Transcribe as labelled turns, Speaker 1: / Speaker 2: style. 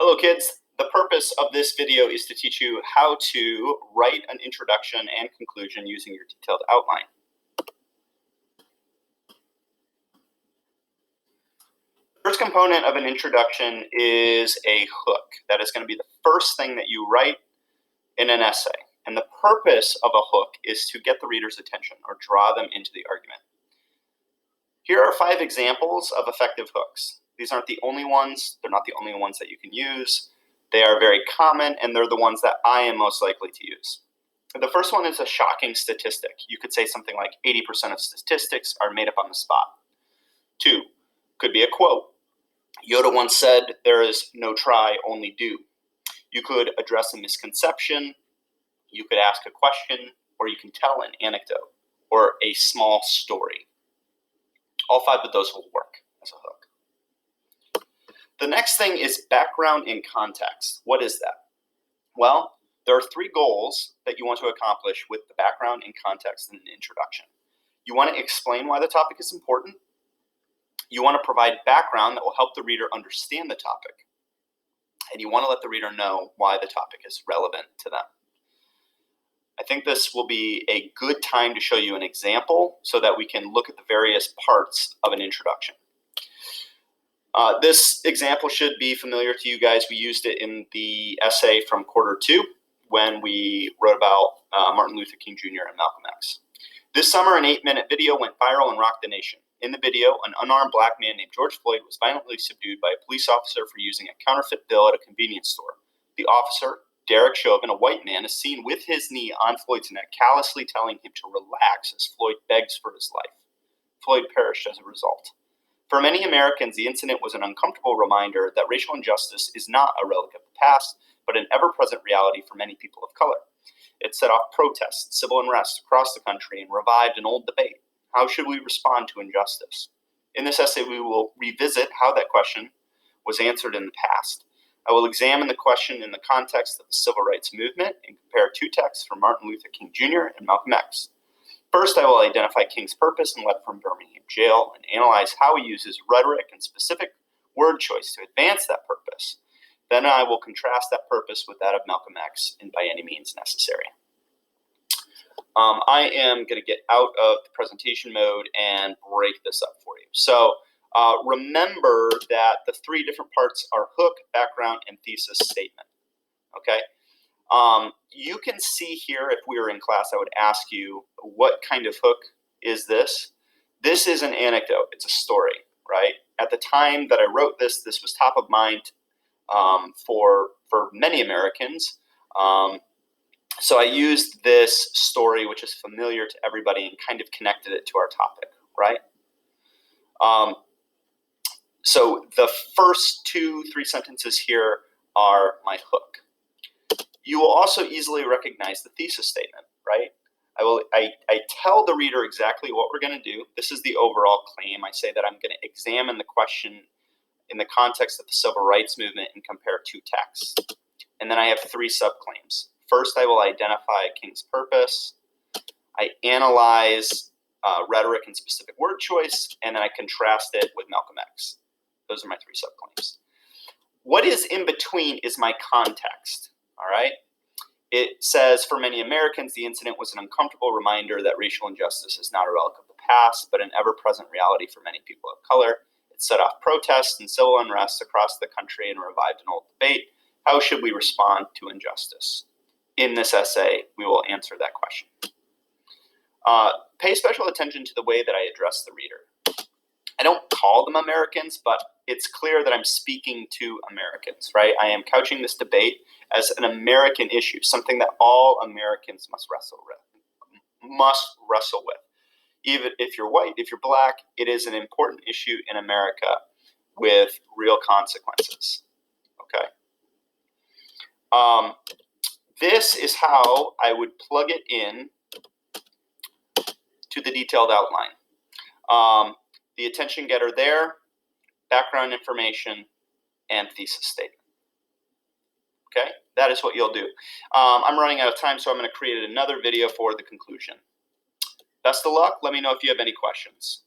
Speaker 1: Hello kids, the purpose of this video is to teach you how to write an introduction and conclusion using your detailed outline. The first component of an introduction is a hook. That is going to be the first thing that you write in an essay. And the purpose of a hook is to get the reader's attention or draw them into the argument. Here are 5 examples of effective hooks. These aren't the only ones. They're not the only ones that you can use. They are very common, and they're the ones that I am most likely to use. The first one is a shocking statistic. You could say something like 80% of statistics are made up on the spot. 2, could be a quote. Yoda once said, "There is no try, only do." You could address a misconception, you could ask a question, or you can tell an anecdote or a small story. All 5 of those will work as a hook. The next thing is background and context. What is that? Well, there are 3 goals that you want to accomplish with the background and context in an introduction. You want to explain why the topic is important. You want to provide background that will help the reader understand the topic. And you want to let the reader know why the topic is relevant to them. I think this will be a good time to show you an example so that we can look at the various parts of an introduction. This example should be familiar to you guys. We used it in the essay from quarter 2 when we wrote about Martin Luther King Jr. and Malcolm X. This summer, an 8-minute video went viral and rocked the nation. In the video, an unarmed black man named George Floyd was violently subdued by a police officer for using a counterfeit bill at a convenience store. The officer, Derek Chauvin, a white man, is seen with his knee on Floyd's neck, callously telling him to relax as Floyd begs for his life. Floyd perished as a result. For many Americans, the incident was an uncomfortable reminder that racial injustice is not a relic of the past, but an ever-present reality for many people of color. It set off protests, civil unrest across the country, and revived an old debate. How should we respond to injustice? In this essay, we will revisit how that question was answered in the past. I will examine the question in the context of the civil rights movement and compare 2 texts from Martin Luther King Jr. and Malcolm X. First, I will identify King's purpose and letter from Birmingham jail and analyze how he uses rhetoric and specific word choice to advance that purpose. Then I will contrast that purpose with that of Malcolm X in By Any Means Necessary. I am going to get out of the presentation mode and break this up for you. So remember that the 3 different parts are hook, background, and thesis statement. Okay? You can see here, if we were in class, I would ask you, what kind of hook is this? This is an anecdote. It's a story, right? At the time that I wrote this, this was top of mind for many Americans. So I used this story, which is familiar to everybody, and kind of connected it to our topic, right? So the first 2-3 sentences here are my hook. You will also easily recognize the thesis statement, right? I tell the reader exactly what we're going to do. This is the overall claim. I say that I'm going to examine the question in the context of the civil rights movement and compare 2 texts. And then I have 3 subclaims. First, I will identify King's purpose. I analyze rhetoric and specific word choice, and then I contrast it with Malcolm X. Those are my 3 subclaims. What is in between is my context, all right? It says, for many Americans, the incident was an uncomfortable reminder that racial injustice is not a relic of the past, but an ever-present reality for many people of color. It set off protests and civil unrest across the country and revived an old debate. How should we respond to injustice? In this essay, we will answer that question. Pay special attention to the way that I address the reader. I don't call them Americans, but it's clear that I'm speaking to Americans, right? I am couching this debate as an American issue, something that all Americans must wrestle with. Even if you're white, if you're black, it is an important issue in America with real consequences, okay? This is how I would plug it in to the detailed outline. The attention getter there, background information, and thesis statement. Okay, that is what you'll do. I'm running out of time, so I'm going to create another video for the conclusion. Best of luck. Let me know if you have any questions.